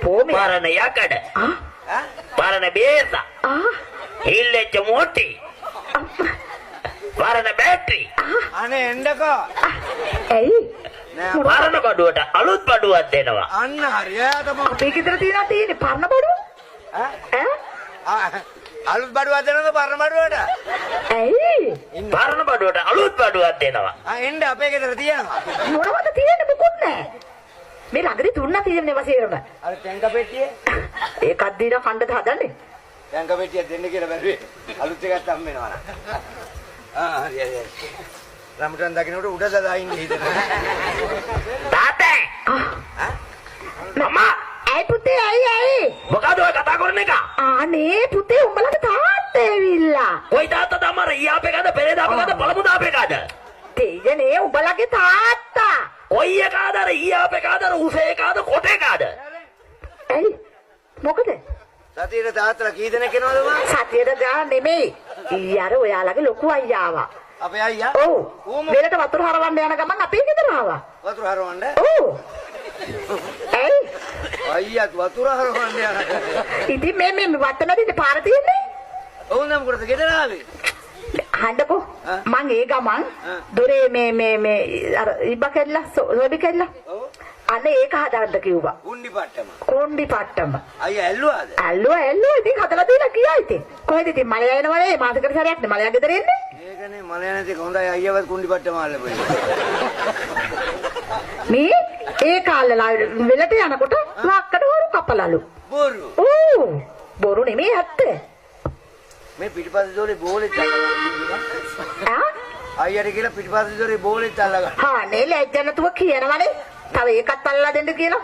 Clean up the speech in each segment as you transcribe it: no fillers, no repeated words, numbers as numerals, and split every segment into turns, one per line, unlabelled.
පරණ යකඩ පරණ බේස හිල්ලෙච්ච මොටි පරණ බැටරි
අනේ එන්නකෝ
ඇයි
පරණ බඩුවට අලුත් බඩුවක් දෙනවා
අන්න හරියට මම
අපේ ගෙදර තියෙන්නේ පරණ බඩුව
අලුත් බඩුවක් දෙනවද පරණ බඩුවට
ඇයි
පරණ බඩුවට අලුත් බඩුවක් දෙනවා
එන්න අපේ ගෙදර තියෙනවා
මොනවද තියෙන්නේ මොකුත් නැහැ මේ ළඟදී තුන්නා තියෙන්නේ වසේරම
අර ටැංක පෙට්ටියේ
ඒකක් දීලා කණ්ඩද හදන්නේ
ටැංක පෙට්ටියක් දෙන්න කියලා බැලුවේ අලුත් එකක් හම් වෙනවා නා හරි රම්ටන් දකින්නට උඩ සදා ඉන්නේ හිතන
තාත්තේ මම
ඇයි පුතේ ඇයි
මොකද ඔය කතා කරන එක
අනේ පුතේ උඹලට තාත්තා ඇවිල්ලා
කොයි තාත්තද අමර ඊයාපේ කද පෙරේද අපේ කද පළමු දාපේ කද
තේජනේ උඹලගේ තාත්තා
කොයි එකාද අර ඊයාපේ කද අර උසේ කද කොටේ කද
ඇයි මොකද
සතියේ තාත්තලා කී දෙනෙක් එනවද මම
සතියට ගා නෙමෙයි ඊයර ඔයාලගේ ලොකු අයියා ආවා
අපේ අයියා
ඔව් වෙලට වතුර හරවන්න යන ගමන් අපේ ගෙදර ආවා
වතුර හරවන්න
ඔව් ඇයි
අයියාත් වතුර හරවන්න යනවා
ඉතින් මේ වත්තනදී පාර තියෙන්නේ
ඔව් නම් කරද ගෙදර ආවේ
හඬකෝ මං ඒ ගමන් දොරේ මේ අර ඉබ්බ කෙල්ලා සෝඩි කෙල්ලා
ඔව්
අනේ ඒක හදන්න කිව්වා
උණ්ඩි පට්ටම
කොණ්ඩි පට්ටම
අයියා ඇල්ලුවාද
ඇල්ලුවා ඉතින් හදලා දීලා ගියා ඉතින් කොහෙද ඉතින් මලය එනවනේ මාසෙකට සැරයක් නේ මලයා ගෙදර එන්නේ
ඒකනේ මල යනදී හොඳයි අයියාවත් කුණ්ඩි පට්ටම ආල්ලපොයි
මේ ඒ කාලලා වෙලට යනකොට වක්කට හොරු කපලලු
බොරු
ඕ බොරු නෙමෙයි ඇත්ත
මේ පිටිපස්සේ දෝලේ බෝලෙත් අල්ලගන්න අයියාට කියලා පිටිපස්සේ දෝලේ බෝලෙත් අල්ලගන්න
හා නේ ලැජ්ජ නැතුව කියනවනේ තව ඒකත් අල්ලලා දෙන්න කියලා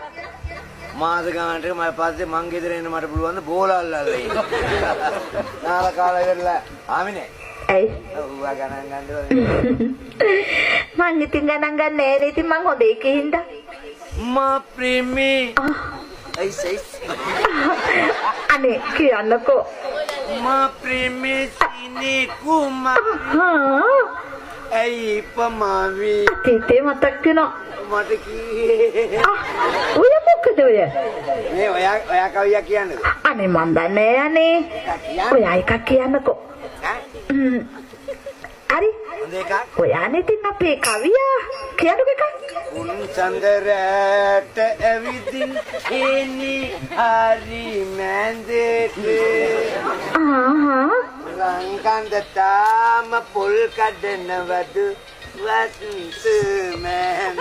මාස ගානට මම පස්සේ මං ගෙදර එන්න මට පුළුවන් ද බෝල අල්ලලා ඉන්න නාල කාලා ඉවරලා ආමිනේ
ඇයි
ඌවා ගණන් ගන්නද
මං ඉතින් ගණන් ගන්න නෑ ඉතින් මං හොඳ එකේ හින්දා
මා ප්‍රේමී අයිසයිස්
අනේ කියන්නකෝ
මා ප්‍රේමී සිනේ කුමා ඇයි පමාවි
තීතේ මතක් වෙනවා
මට කී
ඔය මොකද ඔය
මේ ඔයා කවියක් කියන්නද
අනේ මන් දන්නේ අනේ ඔයා එකක් කියන්නකෝ හරි
හොඳ එකක්
ඔයානේ ඉතින් අපේ කවියා කියන්නකෝ එකක්
උන් චන්දරට ඇවිදින් එනි හරි මැන්දේට රංගන්ද තාම පොල් කඩනවද වස්ස මැන්ද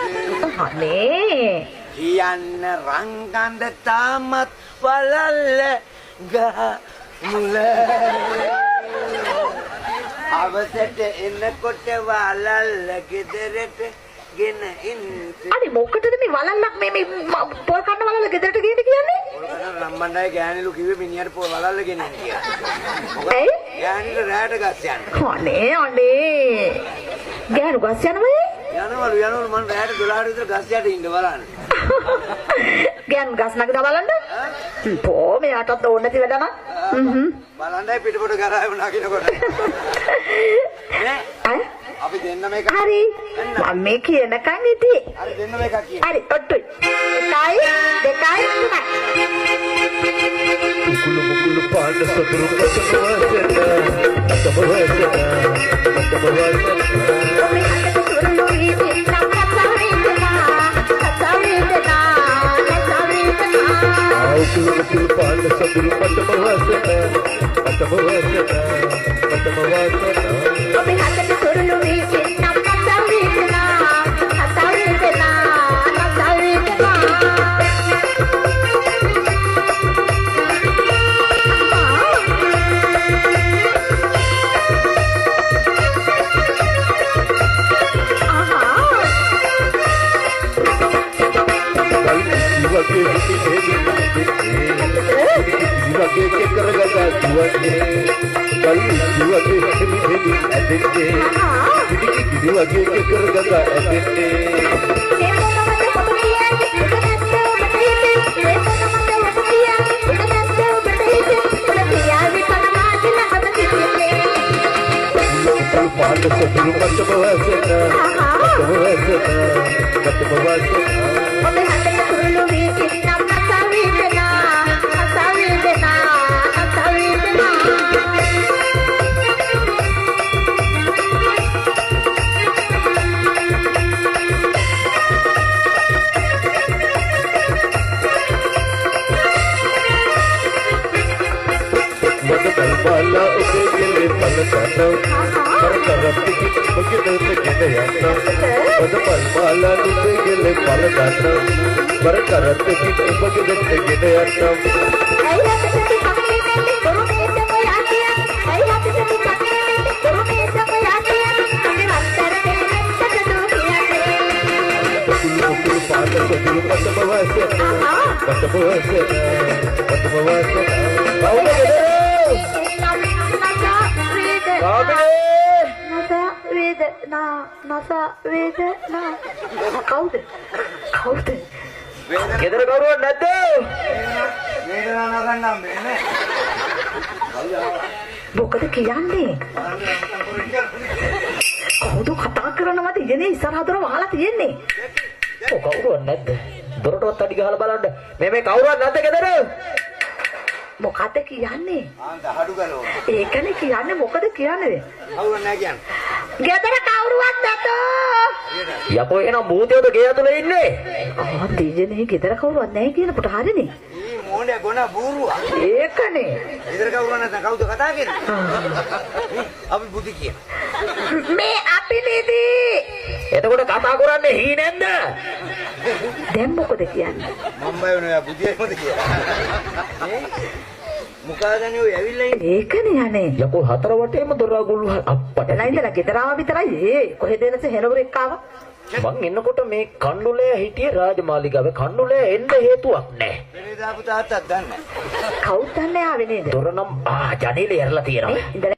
අනේ
කියන්න රංගන්ද තාමත් වලල්ල ගහ මුල අවසට එනකොට වලල්ල ගෙදරට ගෙන ඉන්න
අනේ මොකටද මේ වලල්ලක් මේ පොල් කන්න වලල්ල ගෙදරට ගේන්න කියන්නේ
පොල් කන්න රම්බණ්ඩායි ගෑනිලු කිව්වේ මිනිහට පොල් වලල්ල ගෙනින්න කියලා
ඇයි
ගෑනිට රැට ගස් යන්න
අනේ ගෑනු ගස් යනවද
යනවලු මම රැට 12ට විතර ගස් යට ඉන්න බලන්න
ගෑනු ගස් නගිනවා බලන්න පෝ මෙයාටත් ඕන නැති වැඩ නම්
බලන්නයි පිටපොට ගරාවෙ නගිනකොට ඈ අපි දෙන්න මේක
හරි මම මේ කියනකන් ඉතින්
හරි දෙන්න මේක කියන
හරි ඔට්ටුයි 1 2 3
කුකුළු පාඩ සතුරු
Bye.
පල්පාලා උදේ ගෙලේ පල ගන්නවා බර කරත්ති ඔබගෙදරට ගෙන යනවා ඔද පල්පාලා උදේ ගෙලේ පල ගන්නවා බර කරත්ති ඔබගෙදරට ගෙන යනවා
කවුද?
ගෙදර කවුරුවත් නැද්ද?
වේදනාවක් ගන්නම් බෑනේ.
මොකද කියන්නේ? කවුද කතා කරනවද? ඉන්නේ ඉස්සරහතර වහලා තියෙන්නේ.
ඔව් කවුරුවත් නැද්ද? දොරටවත් අඩි ගහලා බලන්න. මේ කවුරුවත් නැද්ද ගෙදර?
මොකද කියන්නේ?
ආන්ද හඩු ගලෝ.
ඒකනේ කියන්නේ මොකද කියන්නේ?
කවුරුත් නැහැ කියන්නේ.
ගෙදර කවුරුවත් නැතෝ.
යකෝ එහෙනම් භූතයෝද ගේ ඇතුලේ ඉන්නේ?
ආ දෙජනේ ගෙදර කවුරුවත් නැහැ කියනකොට හරිනේ.
ඊ මොණේ ගොන බූරුවා.
ඒකනේ.
ඉතර කවුරුත් නැත්නම් කවුද කතා කරන්නේ? අපි බුදි කියන.
මේ අපි නේදී.
එතකොට කතා කරන්නේ හීනෙන්ද?
දැන් මොකද කියන්නේ?
මම බය වෙනවා බුදියමද කියලා. මොකදනේ ඔය ඇවිල්ලා ඉන්නේ?
ඒකනේ යන්නේ.
යකෝ හතර වටේම දොරගුළු අප්පට.
එලා ඉඳලා ගෙදර ආව විතරයි. ඒ කොහෙද එනස හෙනවරෙක් ආවා?
මං එන්නකොට මේ කණ්ඩුලේ හිටියේ රාජමාලිගාවේ. කණ්ඩුලේ එන්න හේතුවක් නැහැ.
පෙරේදාපු තාත්තත් දන්නේ නැහැ.
කවුද දන්නේ ආවේ නේද?
දොර නම් ජනේලේ ඇරලා තියෙනවා.
ඉඳලා